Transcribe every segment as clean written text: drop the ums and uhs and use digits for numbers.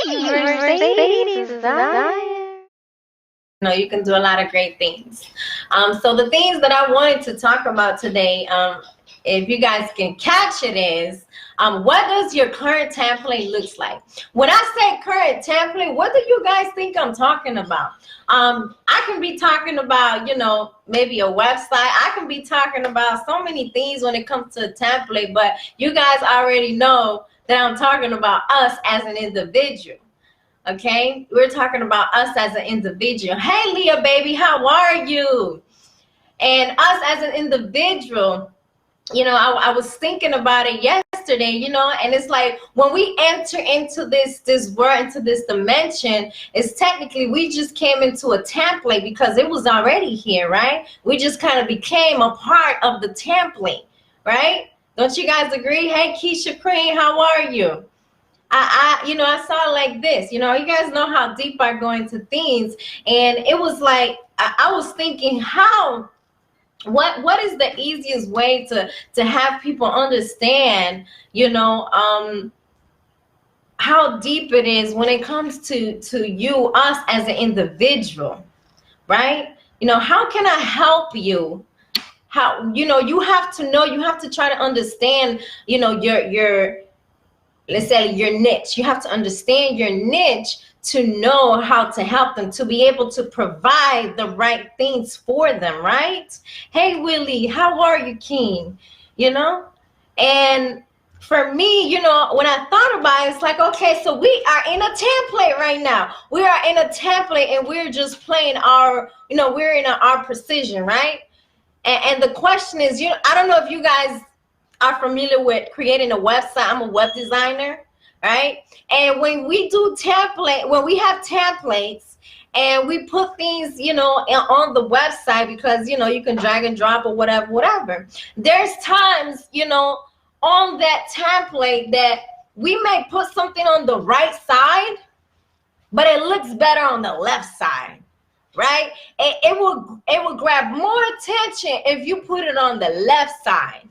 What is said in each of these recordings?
Mercedes desire. No, you can do a lot of great things. So the things that I wanted to talk about today, if you guys can catch it, is what does your current template looks like? When I say current template, what do you guys think I'm talking about? I can be talking about, maybe a website. I can be talking about so many things when it comes to a template, but you guys already know that I'm talking about us as an individual. Okay, we're talking about us as an individual. Hey, Leah, baby, how are you? And us as an individual, I was thinking about it yesterday, and it's like when we enter into this world, into this dimension, it's technically we just came into a template because it was already here, right? We just kind of became a part of the template, right? Don't you guys agree? Hey, Keisha Cream, how are you? I saw it like this. You guys know how deep I go into things, and it was like I was thinking, what is the easiest way to have people understand, how deep it is when it comes to us as an individual, right? How can I help you? How, you have to try to understand, your let's say your niche. You have to understand your niche to know how to help them, to be able to provide the right things for them, right? Hey, Willie, how are you, King? And for me, when I thought about it, it's like, okay, so we are in a template right now. We are in a template and we're just playing we're in our precision, right? And the question is, I don't know if you guys are familiar with creating a website. I'm a web designer, right? And when we we have templates and we put things, on the website, because, you can drag and drop or whatever. There's times, on that template that we may put something on the right side, but it looks better on the left side, right? It will grab more attention if you put it on the left side.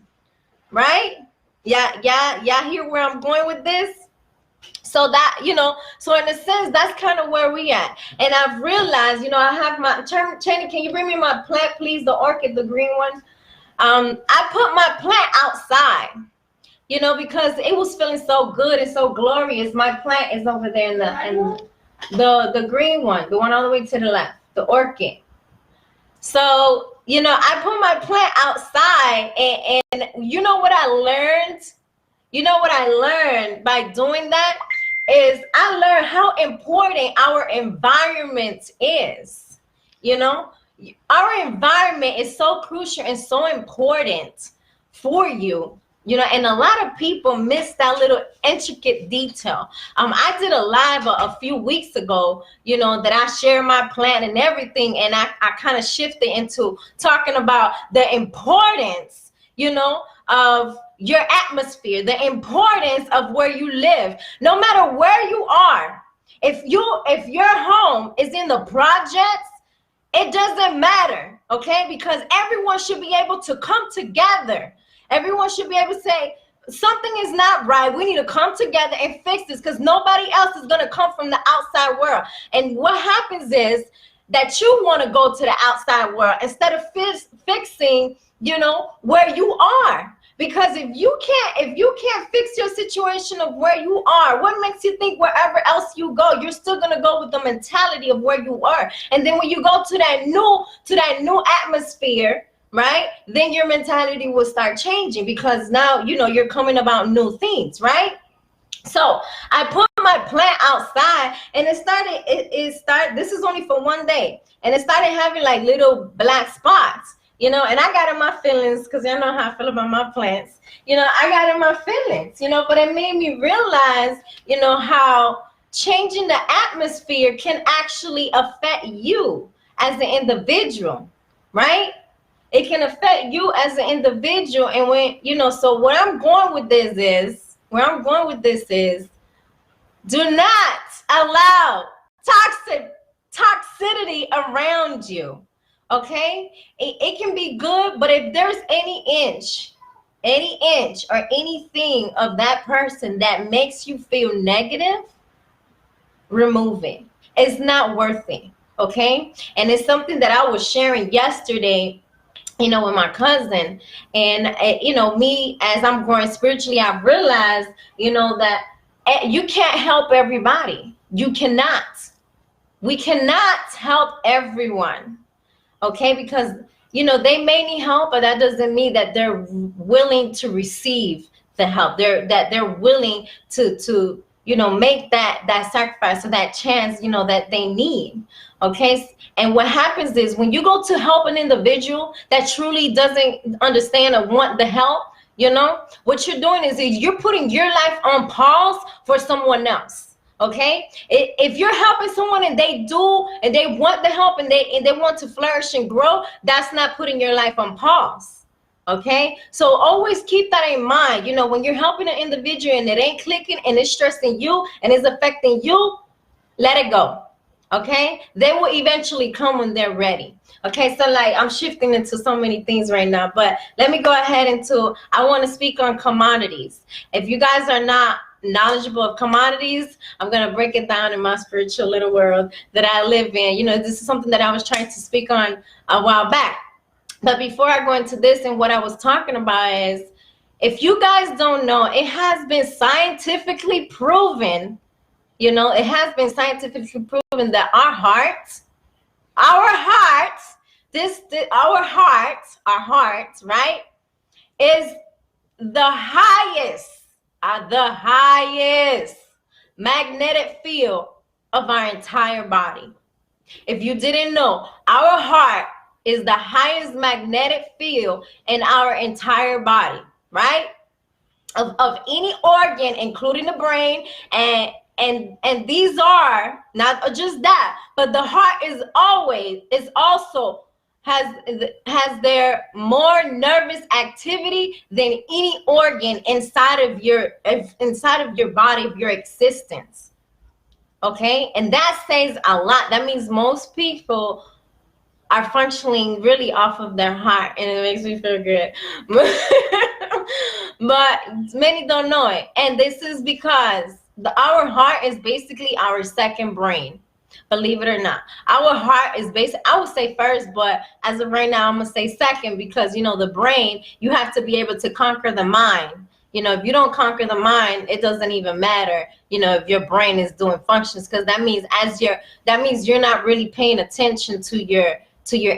Right? Yeah, hear where I'm going with this? So that, so in a sense, that's kind of where we at. And I've realized, I have my Channy, can you bring me my plant, please? The orchid, the green one. I put my plant outside, because it was feeling so good and so glorious. My plant is over there in the green one, the one all the way to the left, the orchid. So, I put my plant outside, and you know what I learned? By doing that is I learned how important our environment is. Our environment is so crucial and so important for you. And a lot of people miss that little intricate detail. I did a live a few weeks ago, that I share my plan and everything. And I kind of shifted into talking about the importance, of your atmosphere, the importance of where you live. No matter where you are, if your home is in the projects, it doesn't matter, okay? Because everyone should be able to come together. Everyone should be able to say, something is not right. We need to come together and fix this, because nobody else is going to come from the outside world. And what happens is that you want to go to the outside world instead of fixing, where you are. Because if you can't fix your situation of where you are, what makes you think wherever else you go, you're still gonna go with the mentality of where you are? And then when you go to that new atmosphere, right? Then your mentality will start changing, because now you're coming about new things, right? So I put my plant outside, and it started. This is only for one day, and it started having like little black spots. And I got in my feelings, because y'all know how I feel about my plants. I got in my feelings, but it made me realize, how changing the atmosphere can actually affect you as an individual, right? It can affect you as an individual. And when, so where I'm going with this is, do not allow toxicity around you. Okay, it can be good, but if there's any inch or anything of that person that makes you feel negative, remove it. It's not worth it. Okay. And it's something that I was sharing yesterday, with my cousin. And, me, as I'm growing spiritually, I've realized, that you can't help everybody. You cannot. We cannot help everyone. Okay. Because, they may need help, but that doesn't mean that they're willing to receive the help. They're willing to make that sacrifice or that chance, that they need. Okay. And what happens is when you go to help an individual that truly doesn't understand or want the help, what you're doing is you're putting your life on pause for someone else. Okay. If you're helping someone and they want the help and they want to flourish and grow, that's not putting your life on pause. Okay. So always keep that in mind. When you're helping an individual and it ain't clicking and it's stressing you and it's affecting you, let it go. Okay. They will eventually come when they're ready. Okay. So I'm shifting into so many things right now, but let me go ahead I want to speak on commodities. If you guys are not knowledgeable of commodities, I'm going to break it down in my spiritual little world that I live in. This is something that I was trying to speak on a while back. But before I go into this, and what I was talking about is, if you guys don't know, it has been scientifically proven, it has been scientifically proven that our hearts, right, is the highest magnetic field of our entire body. If you didn't know, our heart is the highest magnetic field in our entire body, right? Of any organ, including the brain, and these are not just that, but the heart has their more nervous activity than any organ inside of your body, of your existence. Okay. And that says a lot. That means most people are functioning really off of their heart, and it makes me feel good. But many don't know it. And this is because our heart is basically our second brain. Believe it or not, our heart is I would say first, but as of right now, I'm gonna say second, because the brain, you have to be able to conquer the mind. If you don't conquer the mind, it doesn't even matter, if your brain is doing functions, because that means you're not really paying attention to your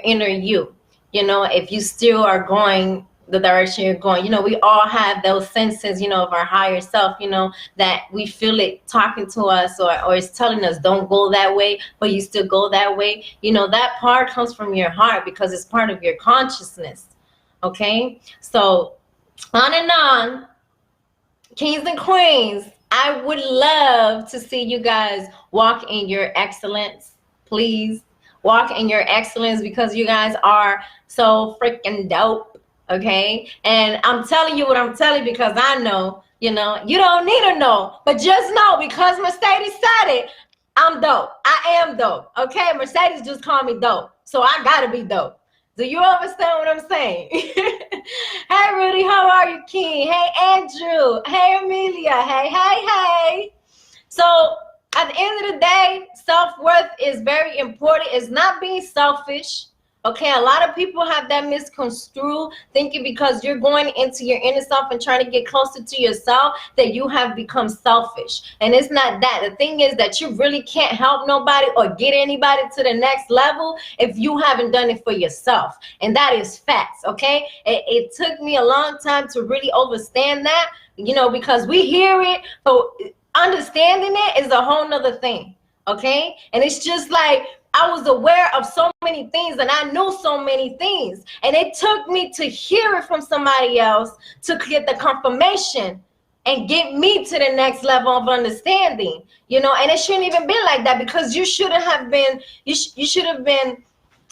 inner you. If you still are going the direction you're going, we all have those senses, of our higher self, that we feel it talking to us, or it's telling us don't go that way, but you still go that way. That part comes from your heart because it's part of your consciousness. Okay. So on and on, kings and queens, I would love to see you guys walk in your excellence. Please walk in your excellence, because you guys are so freaking dope. Okay. And I'm telling you what I'm telling you because I know, you don't need to know, but just know, because Mercedes said it, I'm dope. I am dope. Okay. Mercedes just called me dope. So I gotta be dope. Do you understand what I'm saying? Hey, Rudy, how are you, King? Hey, Andrew. Hey, Amelia. Hey. So at the end of the day, self-worth is very important. It's not being selfish. Okay, a lot of people have that misconstrued, thinking because you're going into your inner self and trying to get closer to yourself that you have become selfish. And it's not that. The thing is that you really can't help nobody or get anybody to the next level if you haven't done it for yourself. And that is facts, okay? It took me a long time to really understand that, because we hear it, but understanding it is a whole nother thing, okay? And it's just like, I was aware of so many things and I knew so many things, and it took me to hear it from somebody else to get the confirmation and get me to the next level of understanding, and it shouldn't even be like that, because you should have been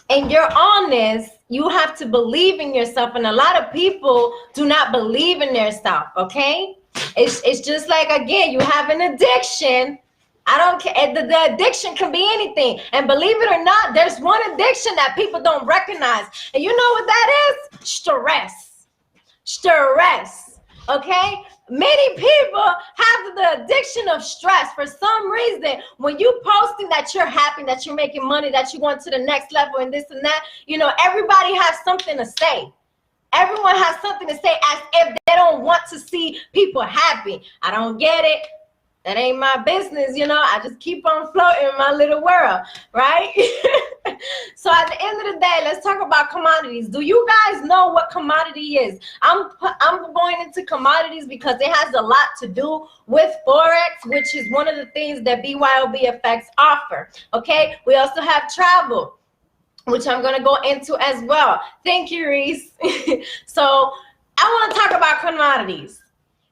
in your honest. You have to believe in yourself, and a lot of people do not believe in their self. Okay, it's just like, again, you have an addiction. I don't care. The addiction can be anything. And believe it or not, there's one addiction that people don't recognize. And you know what that is? Stress. Okay, many people have the addiction of stress for some reason. When you posting that you're happy, that you're making money, that you're going to the next level and this and that, you know, everybody has something to say. Everyone has something to say as if they don't want to see people happy. I don't get it. That ain't my business, you know. I just keep on floating in my little world, right? So at the end of the day, let's talk about commodities. Do you guys know what commodity is? I'm going into commodities because it has a lot to do with Forex, which is one of the things that BYOBFX offer. Okay, we also have travel, which I'm going to go into as well. Thank you, Reese. So I want to talk about commodities.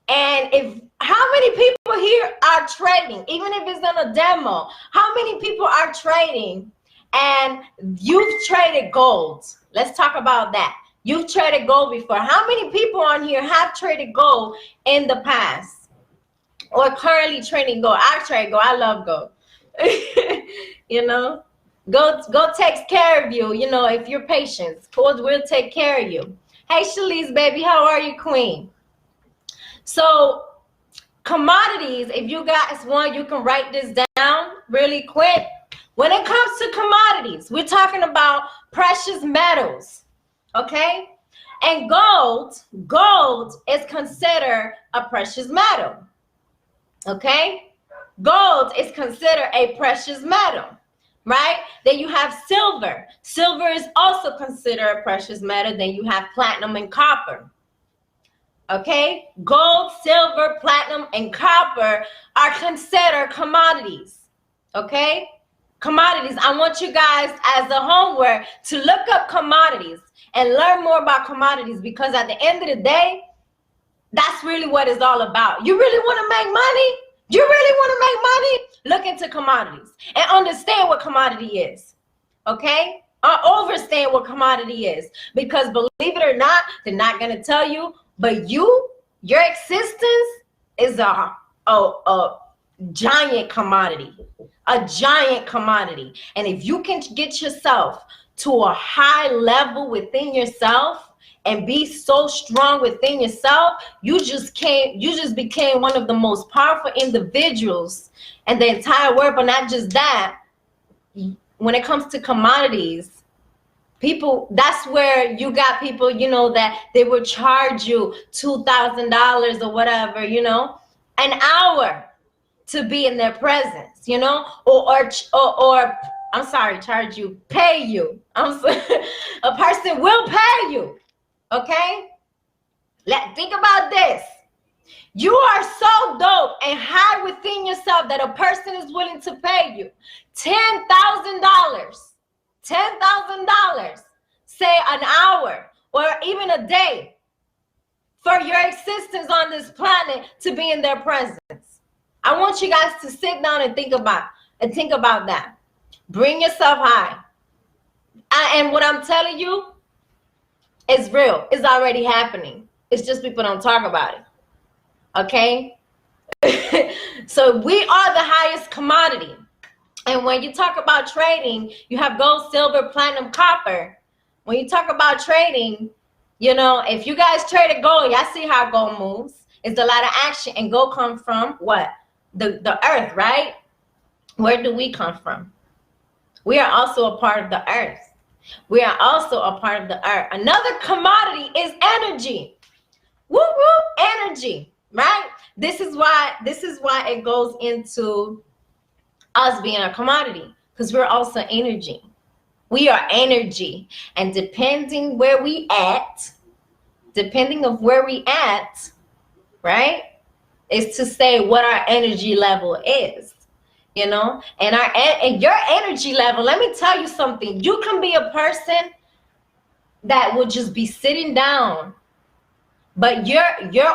And how many people here are trading, even if it's in a demo? How many people are trading and you've traded gold? Let's talk about that. You've traded gold before. How many people on here have traded gold in the past or currently trading gold? I trade gold. I love gold. You know, gold takes care of you. You know, if you're patient, gold will take care of you. Hey, Shalise, baby, how are you, queen? So commodities, if you guys want, you can write this down really quick. When it comes to commodities, we're talking about precious metals, okay? And gold is considered a precious metal, okay? Gold is considered a precious metal, right? Then you have silver. Silver is also considered a precious metal. Then you have platinum and copper. Okay, gold, silver, platinum, and copper are considered commodities. Okay, commodities. I want you guys as a homework to look up commodities and learn more about commodities, because at the end of the day, that's really what it's all about. You really want to make money? You really want to make money? Look into commodities and understand what commodity is. Okay, or understand what commodity is, because believe it or not, they're not going to tell you. But your existence is a giant commodity, And if you can get yourself to a high level within yourself and be so strong within yourself, you just became one of the most powerful individuals in the entire world. But not just that, when it comes to commodities, people, that's where you got people, you know, that they will charge you $2,000 or whatever, you know, an hour to be in their presence, you know, or I'm sorry, charge you, pay you. A person will pay you, okay? Think about this. You are so dope and high within yourself that a person is willing to pay you $10,000. $10,000, say an hour or even a day, for your existence on this planet to be in their presence. I want you guys to sit down and think about that. Bring yourself high. And what I'm telling you is real. It's already happening. It's just people don't talk about it. Okay? So we are the highest commodity. And when you talk about trading, you have gold, silver, platinum, copper. When you talk about trading, you know, if you guys traded gold, y'all see how gold moves. It's a lot of action. And gold comes from what? The earth, right? Where do we come from? We are also a part of the earth. We are also a part of the earth. Another commodity is energy. Woo woo, energy, right? This is why it goes into us being a commodity, because we're also energy. We are energy, and depending of where we at, right, is to say what our energy level is, you know. And your energy level, let me tell you something. You can be a person that will just be sitting down, but your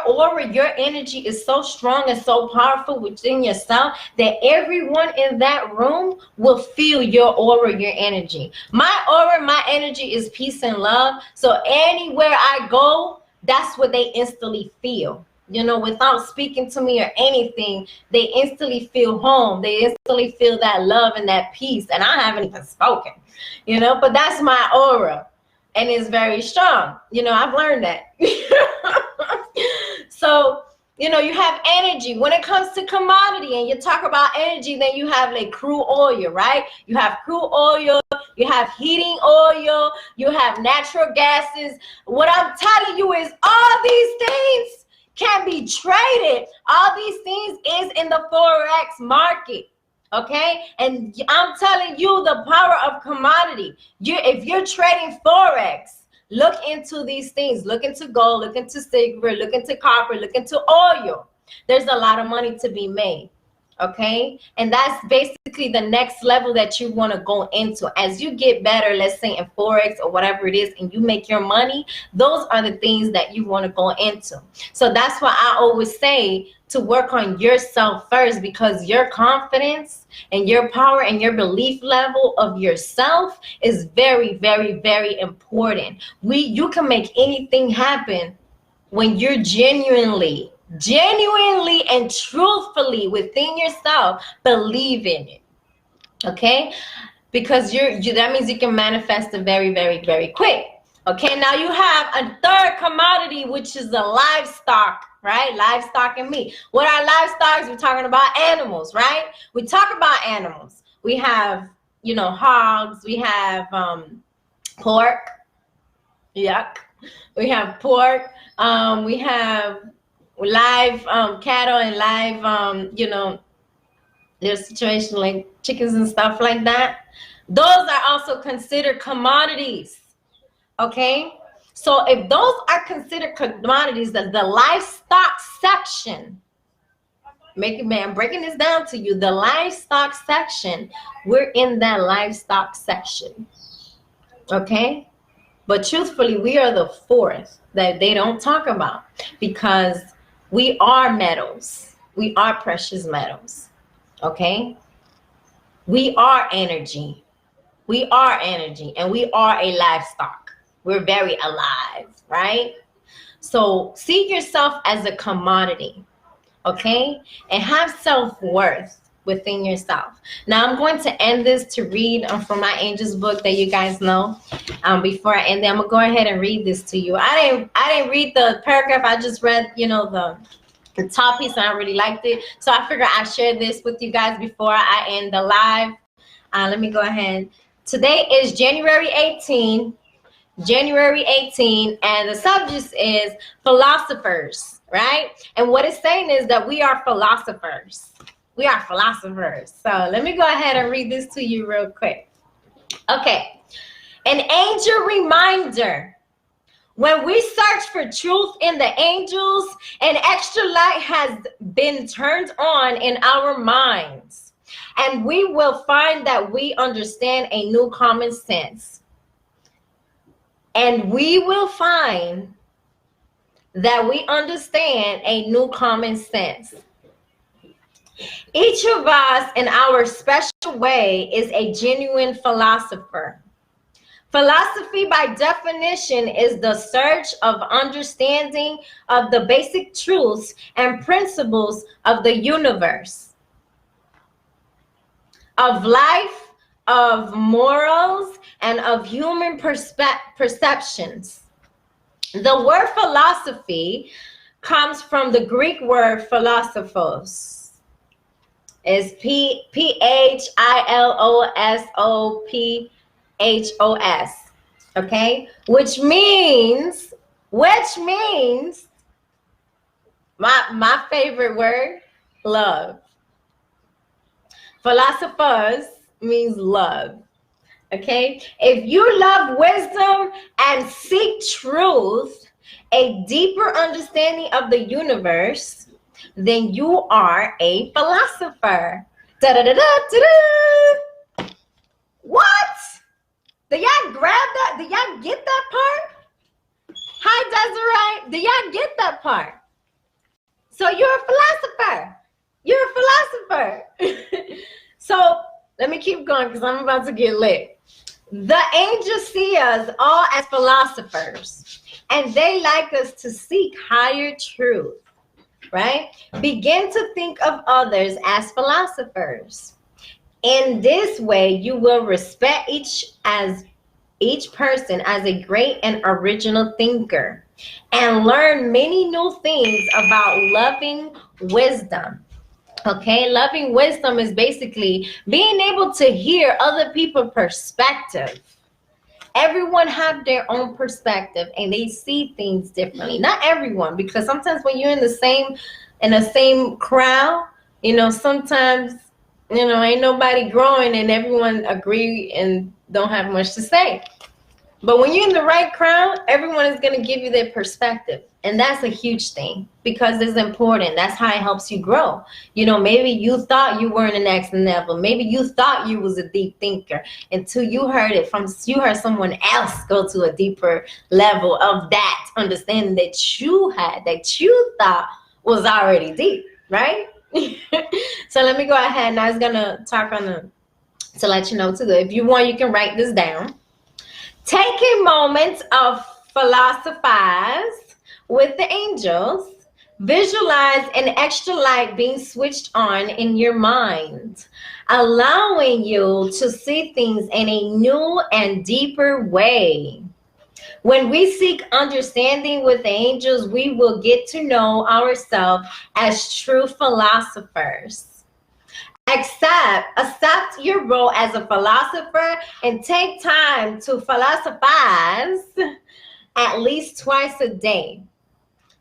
aura, your energy is so strong and so powerful within yourself that everyone in that room will feel your aura, your energy. My aura, my energy is peace and love. So anywhere I go, that's what they instantly feel. You know, without speaking to me or anything, they instantly feel home. They instantly feel that love and that peace. And I haven't even spoken, you know, but that's my aura. And it's very strong. You know, I've learned that. So, you know, you have energy. When it comes to commodity and you talk about energy, then you have like crude oil, right? You have crude oil, you have heating oil, you have natural gases. What I'm telling you is all these things can be traded. All these things is in the Forex market. Okay, and I'm telling you the power of commodity. If you're trading Forex, look into these things. Look into gold, look into silver, look into copper, look into oil. There's a lot of money to be made. Okay, and that's basically the next level that you want to go into. As you get better, let's say in Forex or whatever it is, and you make your money, those are the things that you want to go into. So that's why I always say to work on yourself first, because your confidence and your power and your belief level of yourself is very, very, very important. You can make anything happen when you're genuinely and truthfully within yourself believe in it. Okay, because that means you can manifest it very, very, very quick. Okay, now you have a third commodity, which is the livestock, right? Livestock and meat. What are livestock? We're talking about animals, right? We talk about animals. We have, you know, hogs. We have pork. Yuck. We have pork. We have live cattle and live, you know, there's situations like chickens and stuff like that. Those are also considered commodities. Okay, so if those are considered commodities, the livestock section, I'm breaking this down to you. The livestock section, we're in that livestock section. Okay, but truthfully, we are the fourth that they don't talk about, because we are metals. We are precious metals. Okay, we are energy. We are energy, and we are a livestock. We're very alive, right? So see yourself as a commodity, okay? And have self-worth within yourself. Now I'm going to end this to read from my Angels book that you guys know. Before I end it, I'm gonna go ahead and read this to you. I didn't read the paragraph. I just read, you know, the top piece, and I really liked it. So I figured I'd share this with you guys before I end the live. Let me go ahead. Today is January 18, and the subject is philosophers, right? And what it's saying is that we are philosophers. We are philosophers. So let me go ahead and read this to you real quick. Okay. An angel reminder. When we search for truth in the angels, an extra light has been turned on in our minds, and we will find that we understand a new common sense. And we will find that we understand a new common sense. Each of us in our special way is a genuine philosopher. Philosophy, by definition, is the search of understanding of the basic truths and principles of the universe, of life, of morals, and of human perceptions. The word philosophy comes from the Greek word philosophos. It's Philosophos, okay? Which means my favorite word, love. Philosophos means love. Okay, if you love wisdom and seek truth, a deeper understanding of the universe, then you are a philosopher. Da-da-da-da-da-da. What? Did y'all grab that? Did y'all get that part? Hi, Desiree. Did y'all get that part? So you're a philosopher. You're a philosopher. So let me keep going, because I'm about to get lit. The angels see us all as philosophers, and they like us to seek higher truth, right? Begin to think of others as philosophers. In this way, you will respect each person as a great and original thinker. and learn many new things about loving wisdom. Okay, loving wisdom is basically being able to hear other people's perspective. Everyone have their own perspective and they see things differently. Not everyone, because sometimes when you're in the same crowd, sometimes ain't nobody growing and everyone agree and don't have much to say. But when you're in the right crowd, everyone is going to give you their perspective. And that's a huge thing because it's important. That's how it helps you grow. Maybe you thought you were in the next level. Maybe you thought you was a deep thinker until you heard someone else go to a deeper level of that understanding that you had, that you thought was already deep, right? So let me go ahead. Now it's going to talk to let you know too. If you want, you can write this down. Taking moments of philosophize with the angels, visualize an extra light being switched on in your mind, allowing you to see things in a new and deeper way. When we seek understanding with the angels, we will get to know ourselves as true philosophers. Accept your role as a philosopher and take time to philosophize at least twice a day.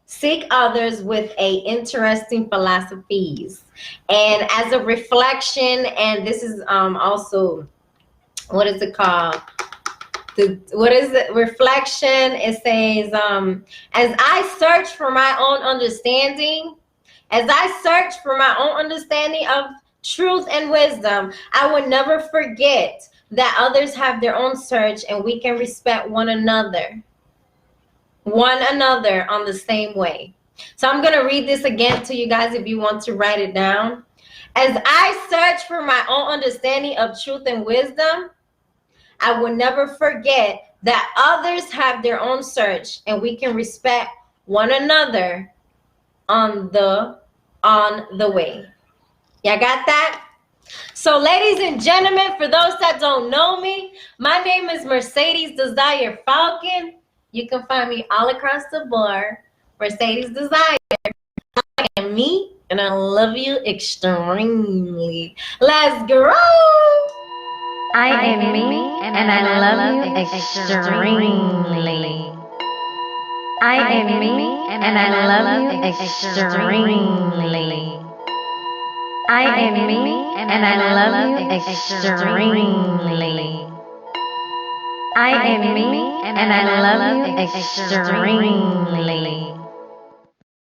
Seek others with interesting philosophies. And as a reflection, and this is also, what is it called? Reflection. It says, as I search for my own understanding of truth and wisdom, I will never forget that others have their own search and we can respect one another on the same way. So I'm going to read this again to you guys if you want to write it down. As I search for my own understanding of truth and wisdom, I will never forget that others have their own search and we can respect one another on the way. Y'all got that? So ladies and gentlemen, for those that don't know me, my name is Mercedes Desire Falcon. You can find me all across the board. Mercedes Desire. I am me, and I love you extremely. Let's go. I am me, and I love you extremely. I am me, and I love you extremely. I am me, and I love you extremely. I am me, and I love you extremely.